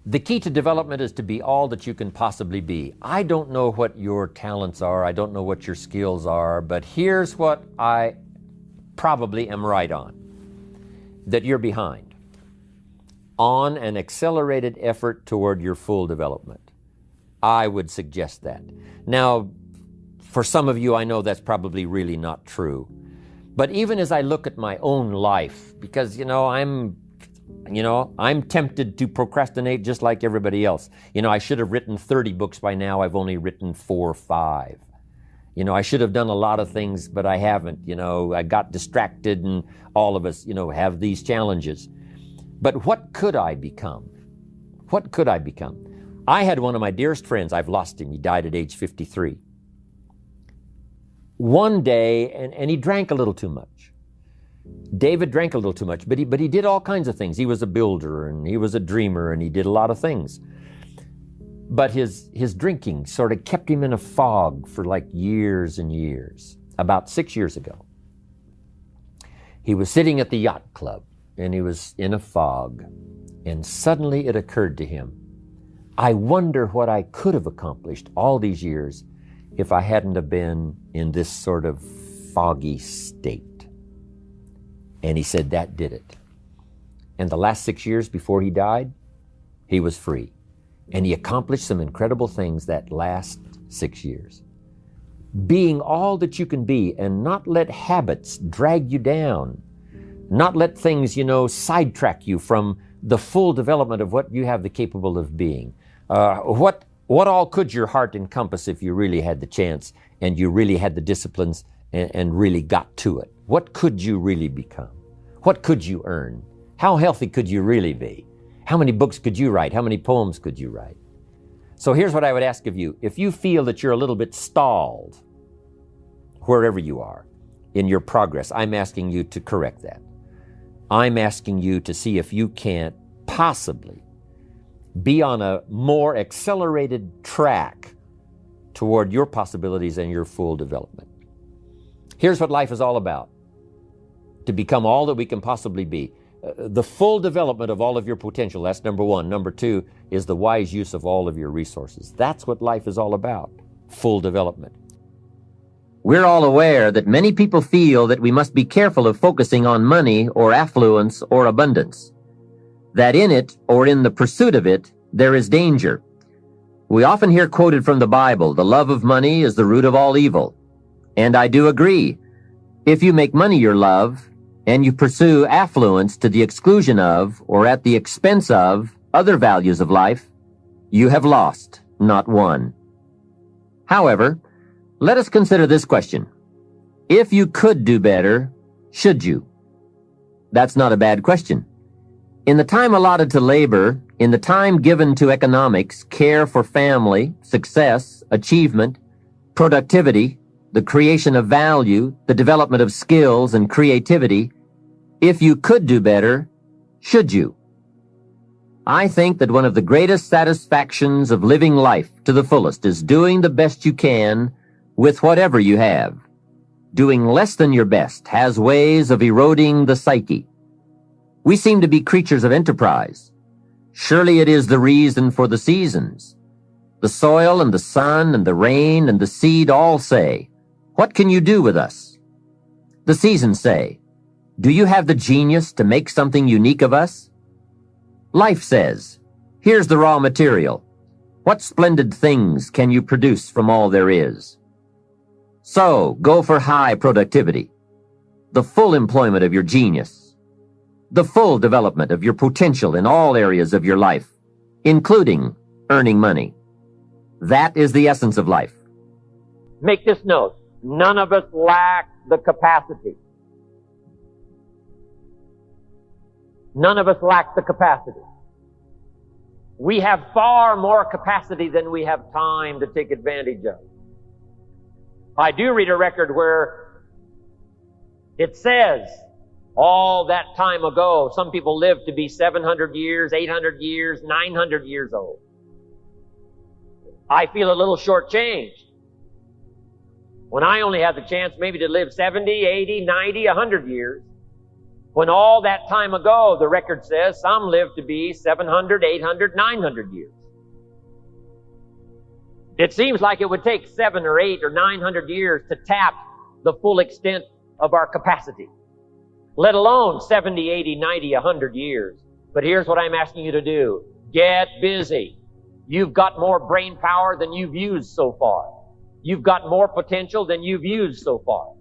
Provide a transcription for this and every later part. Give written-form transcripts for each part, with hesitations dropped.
The key to development is to be all that you can possibly be. I don't know what your talents are. I don't know what your skills are, but here's what I probably am right on, that you're behind on an accelerated effort toward your full development. I would suggest that. Now, for some of you, I know that's probably really not true. But even as I look at my own life, because, I'm tempted to procrastinate just like everybody else. I should have written 30 books by now. I've only written 4 or 5. I should have done a lot of things, but I haven't. I got distracted, and all of us, have these challenges. But what could I become? What could I become? I had one of my dearest friends. I've lost him. He died at age 53. One day, and he drank a little too much. David drank a little too much, but he did all kinds of things. He was a builder, and he was a dreamer, and he did a lot of things. But his drinking sort of kept him in a fog for like years and years. About 6 years ago, he was sitting at the yacht club, and he was in a fog, and suddenly it occurred to him, I wonder what I could have accomplished all these years if I hadn't have been in this sort of foggy state. And he said that did it. And the last 6 years before he died, he was free. And he accomplished some incredible things that last 6 years. Being all that you can be, and not let habits drag you down. Not let things, sidetrack you from the full development of what you have the capable of being. What all could your heart encompass if you really had the chance and you really had the disciplines and really got to it? What could you really become? What could you earn? How healthy could you really be? How many books could you write? How many poems could you write? So here's what I would ask of you. If you feel that you're a little bit stalled, wherever you are in your progress, I'm asking you to correct that. I'm asking you to see if you can't possibly be on a more accelerated track toward your possibilities and your full development. Here's what life is all about. To become all that we can possibly be. The full development of all of your potential, that's number one. Number two is the wise use of all of your resources. That's what life is all about. Full development. We're all aware that many people feel that we must be careful of focusing on money or affluence or abundance. That in it, or in the pursuit of it, there is danger. We often hear quoted from the Bible, the love of money is the root of all evil. And I do agree. If you make money your love, and you pursue affluence to the exclusion of, or at the expense of, other values of life, you have lost, not won. However, let us consider this question. If you could do better, should you? That's not a bad question. In the time allotted to labor, in the time given to economics, care for family, success, achievement, productivity, the creation of value, the development of skills and creativity, if you could do better, should you? I think that one of the greatest satisfactions of living life to the fullest is doing the best you can with whatever you have. Doing less than your best has ways of eroding the psyche. We seem to be creatures of enterprise. Surely it is the reason for the seasons. The soil and the sun and the rain and the seed all say, what can you do with us? The seasons say, do you have the genius to make something unique of us? Life says, here's the raw material. What splendid things can you produce from all there is? So, go for high productivity, the full employment of your genius, the full development of your potential in all areas of your life, including earning money. That is the essence of life. Make this note. None of us lack the capacity. None of us lack the capacity. We have far more capacity than we have time to take advantage of. I do read a record where it says, all that time ago, some people lived to be 700 years, 800 years, 900 years old. I feel a little shortchanged when I only have the chance maybe to live 70, 80, 90, 100 years. When all that time ago, the record says, some lived to be 700, 800, 900 years. It seems like it would take 7 or 8 or 900 years to tap the full extent of our capacity, let alone 70, 80, 90, 100 years. But here's what I'm asking you to do. Get busy. You've got more brain power than you've used so far. You've got more potential than you've used so far.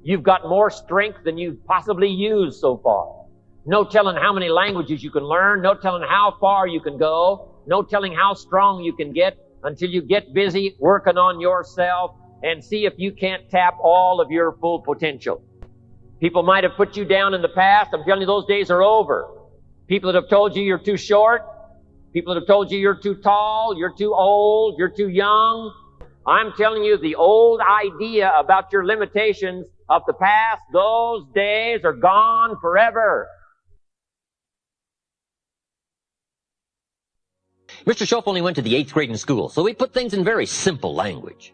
You've got more strength than you've possibly used so far. No telling how many languages you can learn. No telling how far you can go. No telling how strong you can get until you get busy working on yourself and see if you can't tap all of your full potential. People might have put you down in the past. I'm telling you, those days are over. People that have told you you're too short. People that have told you you're too tall, you're too old, you're too young. I'm telling you, the old idea about your limitations of the past, those days are gone forever. Mr. Schoff only went to the 8th grade in school, so we put things in very simple language.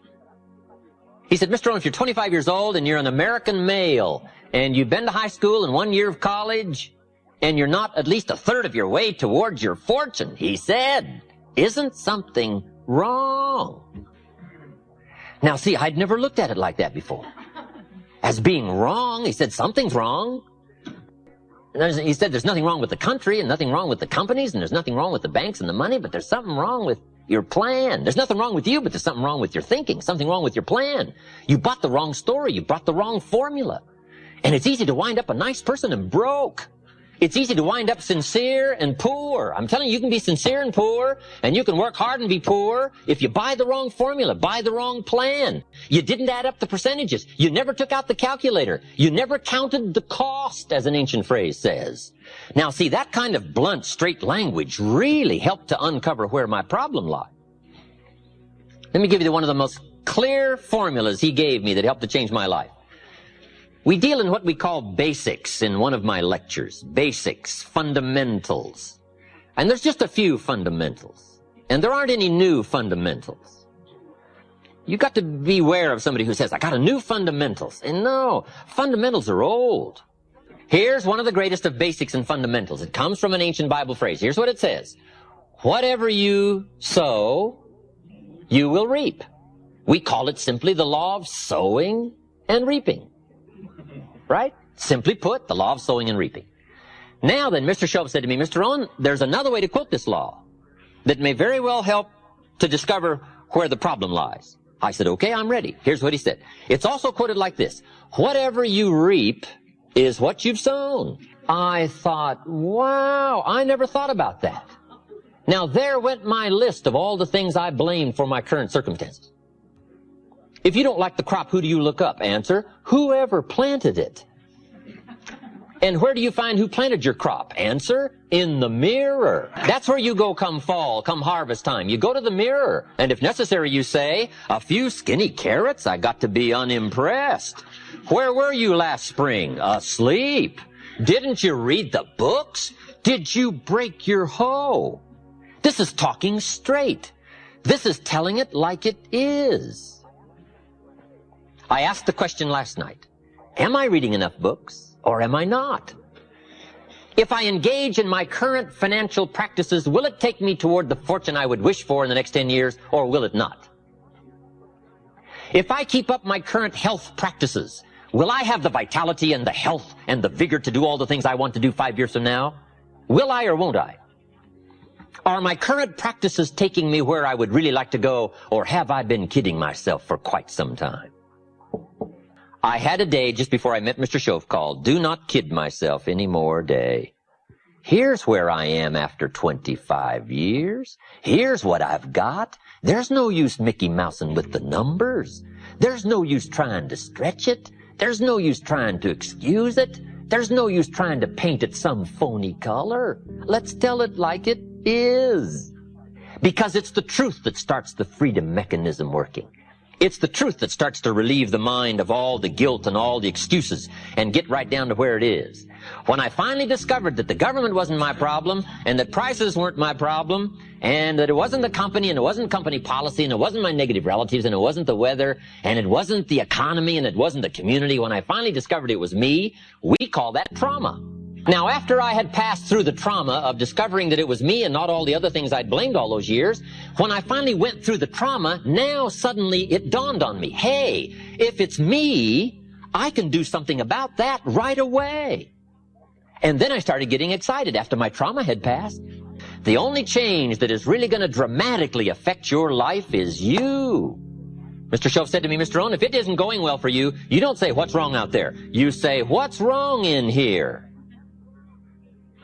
He said, Mr. Rohn, if you're 25 years old and you're an American male and you've been to high school and 1 year of college and you're not at least a third of your way towards your fortune, he said, isn't something wrong? Now, see, I'd never looked at it like that before. As being wrong, he said, something's wrong. And he said, there's nothing wrong with the country and nothing wrong with the companies and there's nothing wrong with the banks and the money, but there's something wrong with your plan. There's nothing wrong with you, but there's something wrong with your thinking, something wrong with your plan. You bought the wrong story. You bought the wrong formula. And it's easy to wind up a nice person and broke. It's easy to wind up sincere and poor. I'm telling you, you can be sincere and poor, and you can work hard and be poor if you buy the wrong formula, buy the wrong plan. You didn't add up the percentages. You never took out the calculator. You never counted the cost, as an ancient phrase says. Now, see, that kind of blunt, straight language really helped to uncover where my problem lied. Let me give you one of the most clear formulas he gave me that helped to change my life. We deal in what we call basics in one of my lectures. Basics, fundamentals. And there's just a few fundamentals. And there aren't any new fundamentals. You've got to beware of somebody who says, I got a new fundamentals. And no, fundamentals are old. Here's one of the greatest of basics and fundamentals. It comes from an ancient Bible phrase. Here's what it says. Whatever you sow, you will reap. We call it simply the law of sowing and reaping. Right? Simply put, the law of sowing and reaping. Now then, Mr. Schoff said to me, Mr. Rohn, there's another way to quote this law that may very well help to discover where the problem lies. I said, okay, I'm ready. Here's what he said. It's also quoted like this. Whatever you reap is what you've sown. I thought, wow, I never thought about that. Now there went my list of all the things I blamed for my current circumstances. If you don't like the crop, who do you look up? Answer, whoever planted it. And where do you find who planted your crop? Answer, in the mirror. That's where you go come fall, come harvest time. You go to the mirror. And if necessary, you say, a few skinny carrots? I got to be unimpressed. Where were you last spring? Asleep. Didn't you read the books? Did you break your hoe? This is talking straight. This is telling it like it is. I asked the question last night, am I reading enough books or am I not? If I engage in my current financial practices, will it take me toward the fortune I would wish for in the next 10 years or will it not? If I keep up my current health practices, will I have the vitality and the health and the vigor to do all the things I want to do 5 years from now? Will I or won't I? Are my current practices taking me where I would really like to go or have I been kidding myself for quite some time? I had a day just before I met Mr. Schoff called Do Not Kid Myself Anymore Day. Here's where I am after 25 years. Here's what I've got. There's no use Mickey Mousing with the numbers. There's no use trying to stretch it. There's no use trying to excuse it. There's no use trying to paint it some phony color. Let's tell it like it is. Because it's the truth that starts the freedom mechanism working. It's the truth that starts to relieve the mind of all the guilt and all the excuses and get right down to where it is. When I finally discovered that the government wasn't my problem and that prices weren't my problem and that it wasn't the company and it wasn't company policy and it wasn't my negative relatives and it wasn't the weather and it wasn't the economy and it wasn't the community, when I finally discovered it was me, we call that trauma. Now, after I had passed through the trauma of discovering that it was me and not all the other things I'd blamed all those years, when I finally went through the trauma, now suddenly it dawned on me, hey, if it's me, I can do something about that right away. And then I started getting excited after my trauma had passed. The only change that is really going to dramatically affect your life is you. Mr. Shoaff said to me, Mr. Rohn, if it isn't going well for you, you don't say, what's wrong out there? You say, what's wrong in here?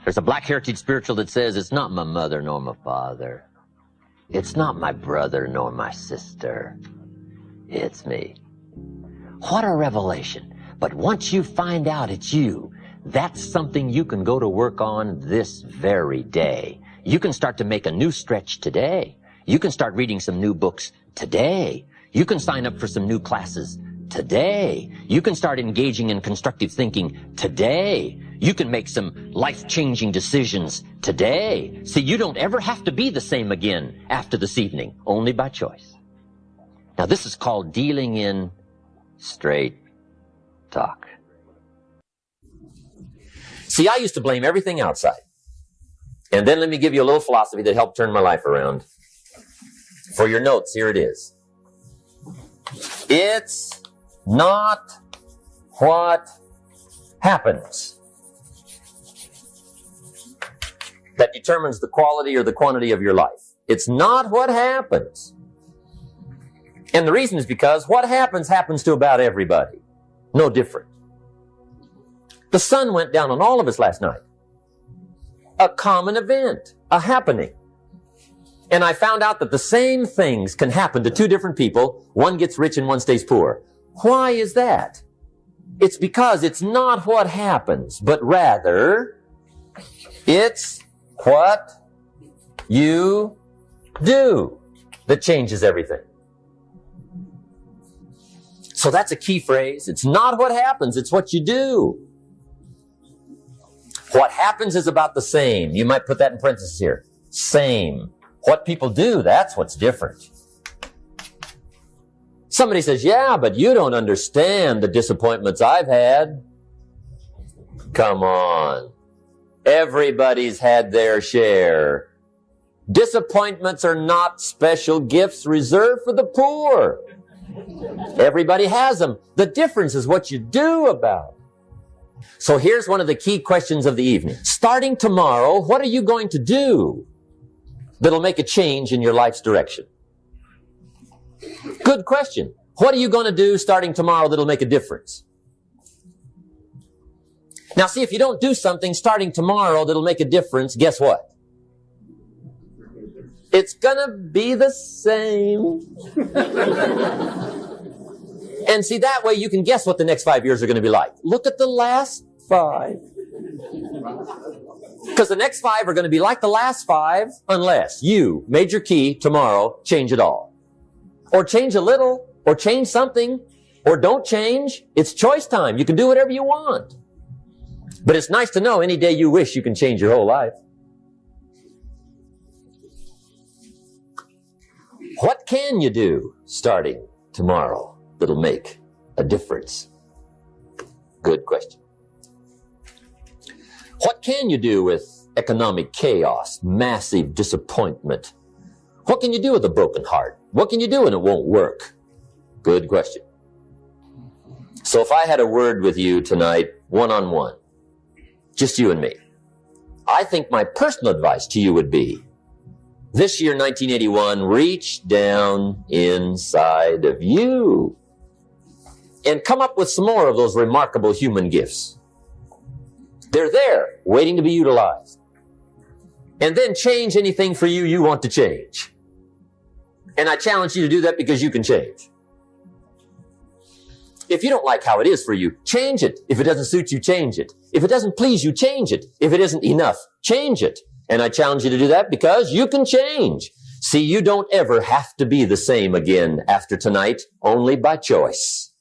There's a Black Heritage spiritual that says, it's not my mother nor my father. It's not my brother nor my sister. It's me. What a revelation. But once you find out it's you, that's something you can go to work on this very day. You can start to make a new stretch today. You can start reading some new books today. You can sign up for some new classes today. You can start engaging in constructive thinking today. You can make some life-changing decisions today. See, you don't ever have to be the same again after this evening, only by choice. Now, this is called dealing in straight talk. See, I used to blame everything outside. And then let me give you a little philosophy that helped turn my life around. For your notes, here it is. It's not what happens that determines the quality or the quantity of your life. It's not what happens. And the reason is because what happens to about everybody. No different. The sun went down on all of us last night. A common event, a happening. And I found out that the same things can happen to two different people. One gets rich and one stays poor. Why is that? It's because it's not what happens, but rather it's what you do that changes everything. So that's a key phrase. It's not what happens, it's what you do. What happens is about the same. You might put that in parentheses here. Same. What people do, that's what's different. Somebody says, yeah, but you don't understand the disappointments I've had. Come on. Everybody's had their share. Disappointments are not special gifts reserved for the poor. Everybody has them. The difference is what you do about it. So here's one of the key questions of the evening. Starting tomorrow, what are you going to do that'll make a change in your life's direction? Good question. What are you going to do starting tomorrow that'll make a difference? Now see, if you don't do something starting tomorrow that'll make a difference, guess what? It's gonna be the same. And see, that way you can guess what the next 5 years are going to be like. Look at the last 5. Because the next 5 are going to be like the last 5 unless you, major key, tomorrow, change it all. Or change a little, or change something, or don't change. It's choice time. You can do whatever you want. But it's nice to know any day you wish you can change your whole life. What can you do starting tomorrow that'll make a difference? Good question. What can you do with economic chaos, massive disappointment? What can you do with a broken heart? What can you do when it won't work? Good question. So if I had a word with you tonight, one-on-one, just you and me, I think my personal advice to you would be, this year, 1981, reach down inside of you and come up with some more of those remarkable human gifts. They're there, waiting to be utilized. And then change anything for you you want to change. And I challenge you to do that because you can change. If you don't like how it is for you, change it. If it doesn't suit you, change it. If it doesn't please you, change it. If it isn't enough, change it. And I challenge you to do that because you can change. See, you don't ever have to be the same again after tonight, only by choice.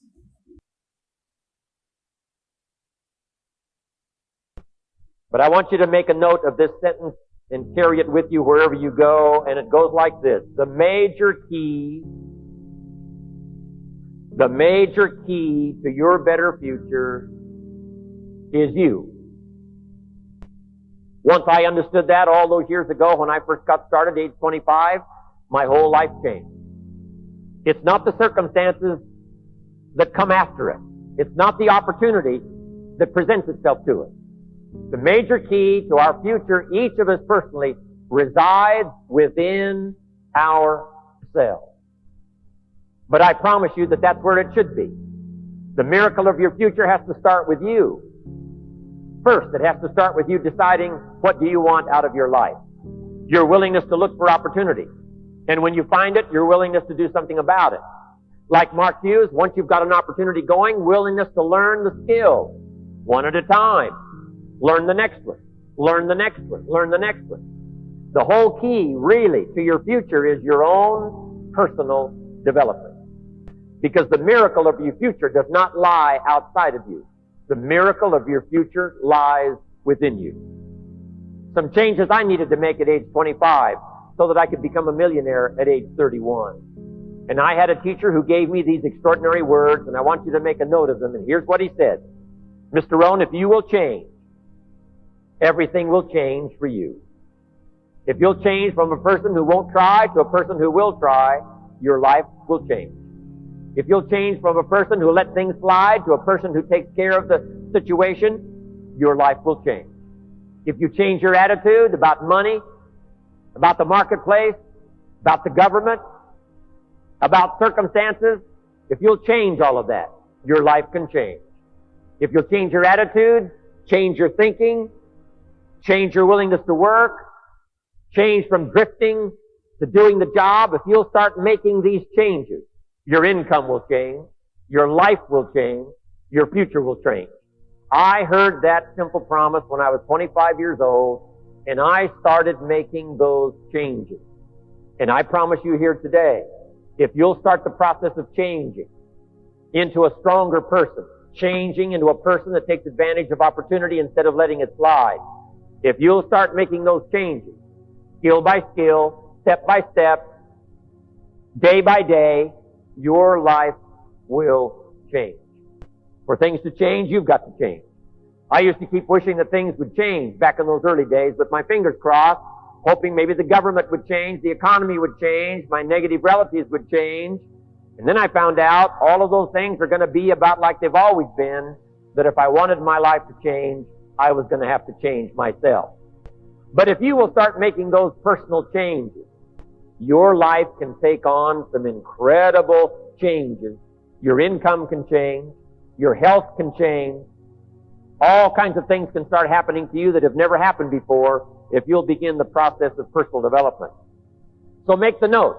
But I want you to make a note of this sentence and carry it with you wherever you go. And it goes like this. The major key to your better future is you. Once I understood that all those years ago when I first got started, age 25, my whole life changed. It's not the circumstances that come after it. It's not the opportunity that presents itself to us. The major key to our future, each of us personally, resides within ourselves. But I promise you that that's where it should be. The miracle of your future has to start with you. First, it has to start with you deciding what do you want out of your life. Your willingness to look for opportunity. And when you find it, your willingness to do something about it. Like Mark Hughes, once you've got an opportunity going, willingness to learn the skill, one at a time. Learn the next one. Learn the next one. Learn the next one. The whole key, really, to your future is your own personal development. Because the miracle of your future does not lie outside of you. The miracle of your future lies within you. Some changes I needed to make at age 25 so that I could become a millionaire at age 31. And I had a teacher who gave me these extraordinary words, and I want you to make a note of them. And here's what he said. Mr. Rohn, if you will change, everything will change for you. If you'll change from a person who won't try to a person who will try, your life will change. If you'll change from a person who let things slide to a person who takes care of the situation, your life will change. If you change your attitude about money, about the marketplace, about the government, about circumstances, if you'll change all of that, your life can change. If you'll change your attitude, change your thinking, change your willingness to work, change from drifting to doing the job, if you'll start making these changes, your income will change, your life will change, your future will change. I heard that simple promise when I was 25 years old, and I started making those changes. And I promise you here today, if you'll start the process of changing into a stronger person, changing into a person that takes advantage of opportunity instead of letting it slide, if you'll start making those changes, skill by skill, step by step, day by day, your life will change. For things to change, you've got to change. I used to keep wishing that things would change back in those early days with my fingers crossed, hoping maybe the government would change, the economy would change, my negative relatives would change. And then I found out all of those things are going to be about like they've always been, that if I wanted my life to change, I was going to have to change myself. But if you will start making those personal changes, your life can take on some incredible changes. Your income can change. Your health can change. All kinds of things can start happening to you that have never happened before if you'll begin the process of personal development. So make the note.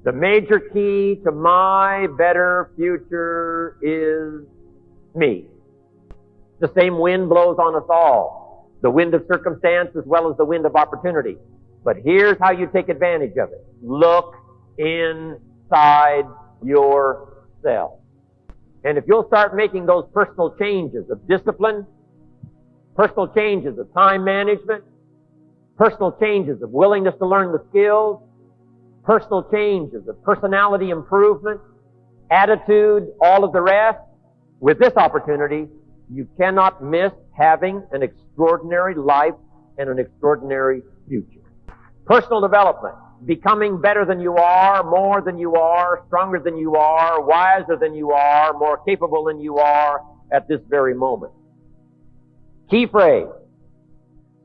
The major key to my better future is me. The same wind blows on us all. The wind of circumstance as well as the wind of opportunity. But here's how you take advantage of it. Look inside yourself. And if you'll start making those personal changes of discipline, personal changes of time management, personal changes of willingness to learn the skills, personal changes of personality improvement, attitude, all of the rest, with this opportunity, you cannot miss having an extraordinary life and an extraordinary future. Personal development, becoming better than you are, more than you are, stronger than you are, wiser than you are, more capable than you are at this very moment. Key phrase,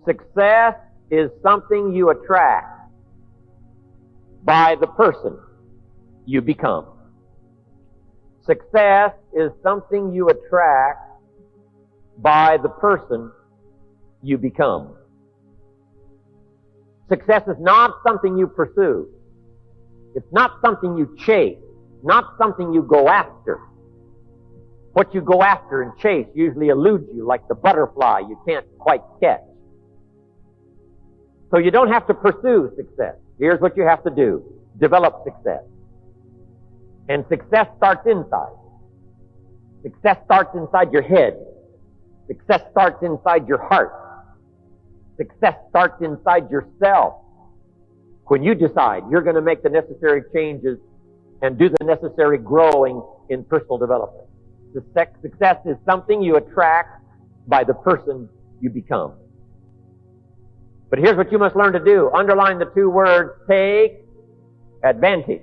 success is something you attract by the person you become. Success is something you attract by the person you become. Success is not something you pursue. It's not something you chase. Not something you go after. What you go after and chase usually eludes you like the butterfly you can't quite catch. So you don't have to pursue success. Here's what you have to do. Develop success. And success starts inside. Success starts inside your head. Success starts inside your heart. Success starts inside yourself. When you decide you're going to make the necessary changes and do the necessary growing in personal development. Success is something you attract by the person you become. But here's what you must learn to do. Underline the two words, take advantage.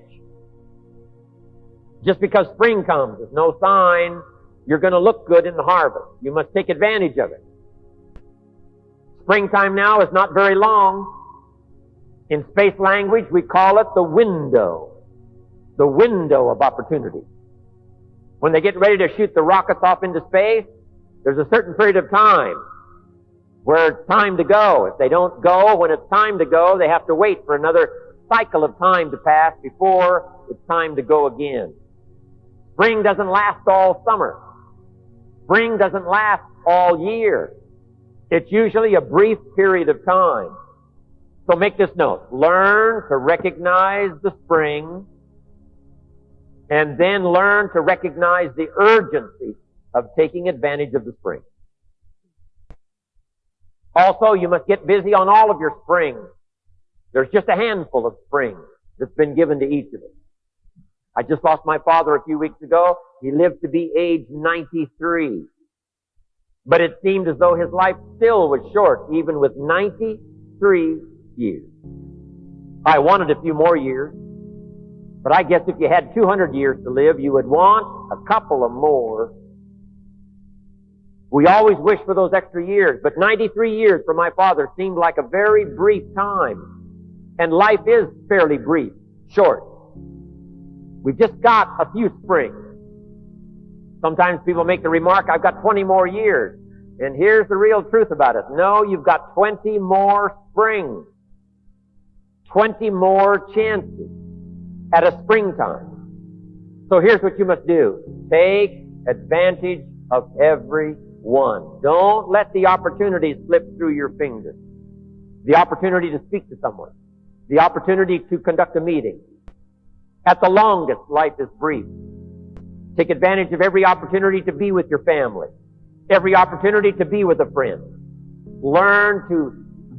Just because spring comes is no sign you're going to look good in the harvest. You must take advantage of it. Springtime now is not very long. In space language, we call it the window of opportunity. When they get ready to shoot the rockets off into space, there's a certain period of time where it's time to go. If they don't go when it's time to go, they have to wait for another cycle of time to pass before it's time to go again. Spring doesn't last all summer. Spring doesn't last all year. It's usually a brief period of time. So make this note. Learn to recognize the spring, and then learn to recognize the urgency of taking advantage of the spring. Also, you must get busy on all of your springs. There's just a handful of springs that's been given to each of us. I just lost my father a few weeks ago. He lived to be age 93. But it seemed as though his life still was short, even with 93 years. I wanted a few more years. But I guess if you had 200 years to live, you would want a couple of more. We always wish for those extra years, but 93 years for my father seemed like a very brief time. And life is fairly brief, short. We've just got a few springs. Sometimes people make the remark, I've got 20 more years. And here's the real truth about it. No, you've got 20 more springs. 20 more chances at a springtime. So here's what you must do. Take advantage of every one. Don't let the opportunities slip through your fingers. The opportunity to speak to someone. The opportunity to conduct a meeting. At the longest, life is brief. Take advantage of every opportunity to be with your family. Every opportunity to be with a friend. Learn to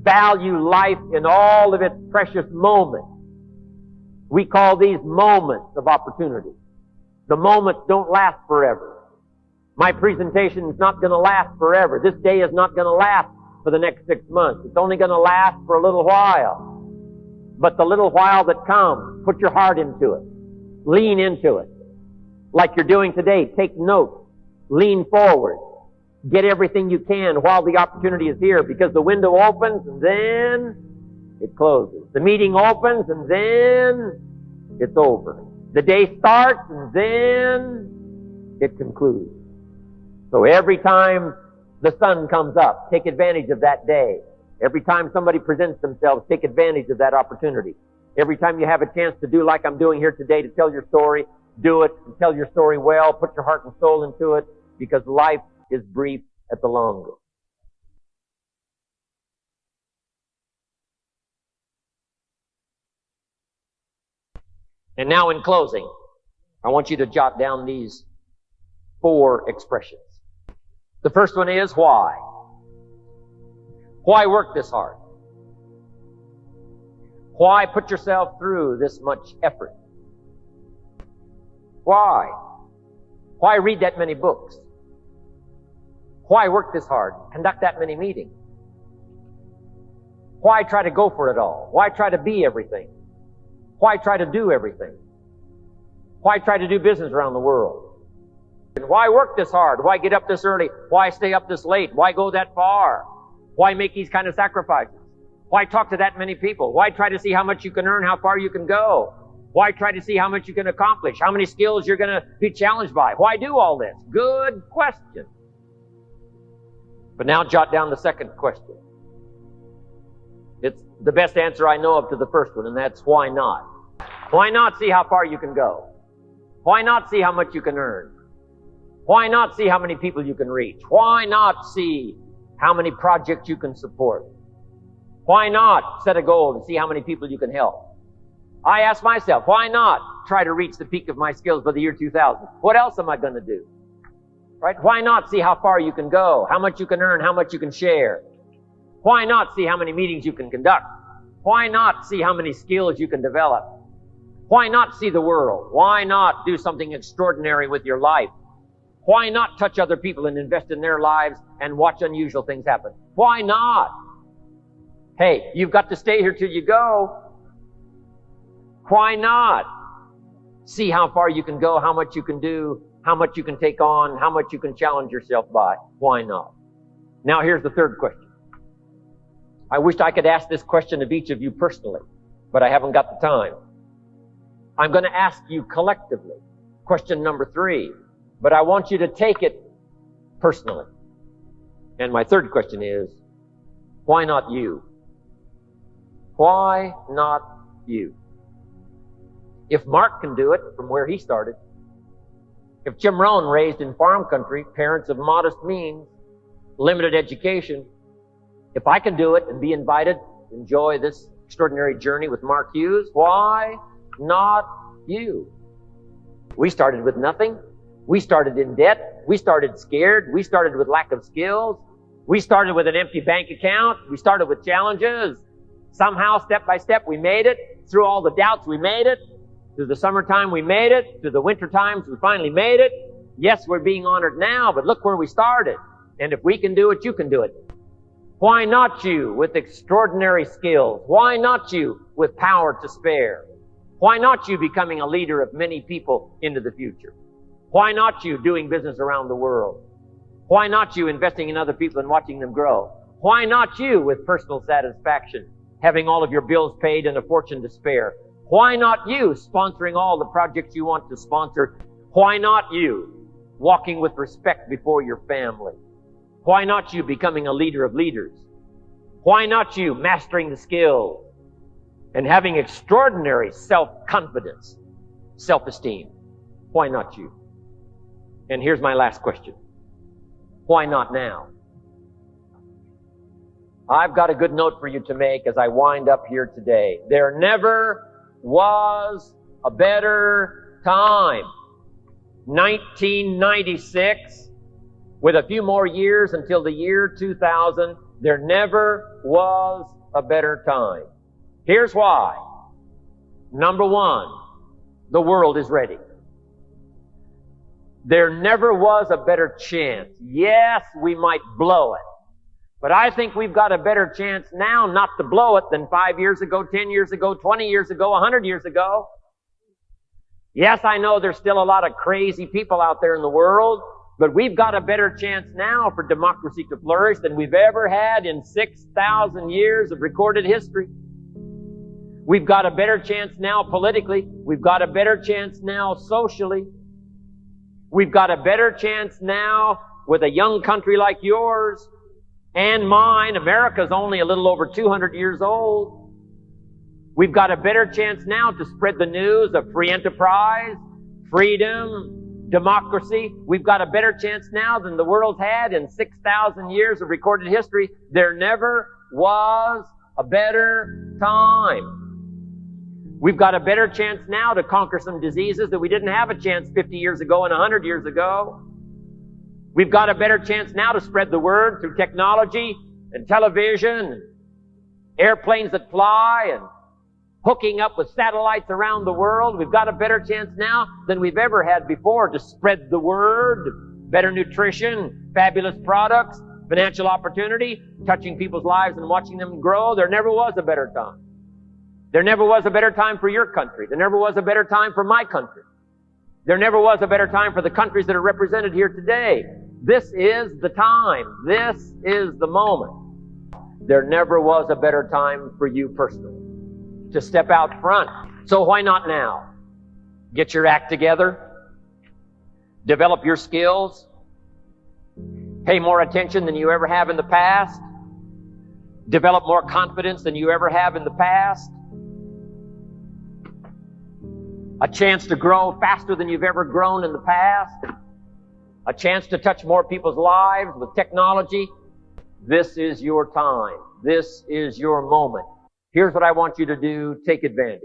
value life in all of its precious moments. We call these moments of opportunity. The moments don't last forever. My presentation is not going to last forever. This day is not going to last for the next 6 months. It's only going to last for a little while. But the little while that comes, put your heart into it. Lean into it. Like you're doing today, take notes. Lean forward. Get everything you can while the opportunity is here, because the window opens and then it closes. The meeting opens and then it's over. The day starts and then it concludes. So every time the sun comes up, take advantage of that day. Every time somebody presents themselves, take advantage of that opportunity. Every time you have a chance to do like I'm doing here today, to tell your story, do it and tell your story well. Put your heart and soul into it, because life is brief at the long go. And now in closing, I want you to jot down these 4 expressions. The first one is why. Why work this hard? Why put yourself through this much effort? Why? Why read that many books? Why work this hard? Conduct that many meetings? Why try to go for it all? Why try to be everything? Why try to do everything? Why try to do business around the world? And why work this hard? Why get up this early? Why stay up this late? Why go that far? Why make these kind of sacrifices? Why talk to that many people? Why try to see how much you can earn, how far you can go? Why try to see how much you can accomplish, how many skills you're going to be challenged by? Why do all this? Good question. But now jot down the second question. It's the best answer I know of to the first one, and that's why not? Why not see how far you can go? Why not see how much you can earn? Why not see how many people you can reach? Why not see how many projects you can support? Why not set a goal to see how many people you can help? I ask myself, why not try to reach the peak of my skills by the year 2000? What else am I going to do? Right? Why not see how far you can go, how much you can earn, how much you can share? Why not see how many meetings you can conduct? Why not see how many skills you can develop? Why not see the world? Why not do something extraordinary with your life? Why not touch other people and invest in their lives and watch unusual things happen? Why not Hey, you've got to stay here till you go. Why not? See how far you can go, how much you can do, how much you can take on, how much you can challenge yourself by. Why not? Now here's the third question. I wished I could ask this question of each of you personally, but I haven't got the time. I'm going to ask you collectively. Question number 3. But I want you to take it personally. And my third question is, why not you? Why not you? If Mark can do it from where he started, if Jim Rohn, raised in farm country, parents of modest means, limited education, if I can do it and be invited to enjoy this extraordinary journey with Mark Hughes, why not you? We started with nothing. We started in debt. We started scared. We started with lack of skills. We started with an empty bank account. We started with challenges. Somehow, step by step, we made it. Through all the doubts, we made it. Through the summertime, we made it. Through the winter times, we finally made it. Yes, we're being honored now, but look where we started. And if we can do it, you can do it. Why not you with extraordinary skills? Why not you with power to spare? Why not you becoming a leader of many people into the future? Why not you doing business around the world? Why not you investing in other people and watching them grow? Why not you with personal satisfaction, having all of your bills paid and a fortune to spare? Why not you sponsoring all the projects you want to sponsor? Why not you walking with respect before your family? Why not you becoming a leader of leaders? Why not you mastering the skills and having extraordinary self-confidence, self-esteem? Why not you? And here's my last question. Why not now? I've got a good note for you to make as I wind up here today. There never was a better time. 1996, with a few more years until the year 2000, there never was a better time. Here's why. Number 1, the world is ready. There never was a better chance. Yes, we might blow it. But I think we've got a better chance now not to blow it than 5 years ago, 10 years ago, 20 years ago, 100 years ago. Yes, I know there's still a lot of crazy people out there in the world, but we've got a better chance now for democracy to flourish than we've ever had in 6,000 years of recorded history. We've got a better chance now politically. We've got a better chance now socially. We've got a better chance now with a young country like yours and mine. America's only a little over 200 years old. We've got a better chance now to spread the news of free enterprise, freedom, democracy. We've got a better chance now than the world's had in 6,000 years of recorded history. There never was a better time. We've got a better chance now to conquer some diseases that we didn't have a chance 50 years ago and 100 years ago. We've got a better chance now to spread the word through technology and television and airplanes that fly and hooking up with satellites around the world. We've got a better chance now than we've ever had before to spread the word, better nutrition, fabulous products, financial opportunity, touching people's lives and watching them grow. There never was a better time. There never was a better time for your country. There never was a better time for my country. There never was a better time for the countries that are represented here today. This is the time. This is the moment. There never was a better time for you personally to step out front. So why not now? Get your act together. Develop your skills. Pay more attention than you ever have in the past. Develop more confidence than you ever have in the past. A chance to grow faster than you've ever grown in the past. A chance to touch more people's lives with technology. This is your time. This is your moment. Here's what I want you to do. Take advantage.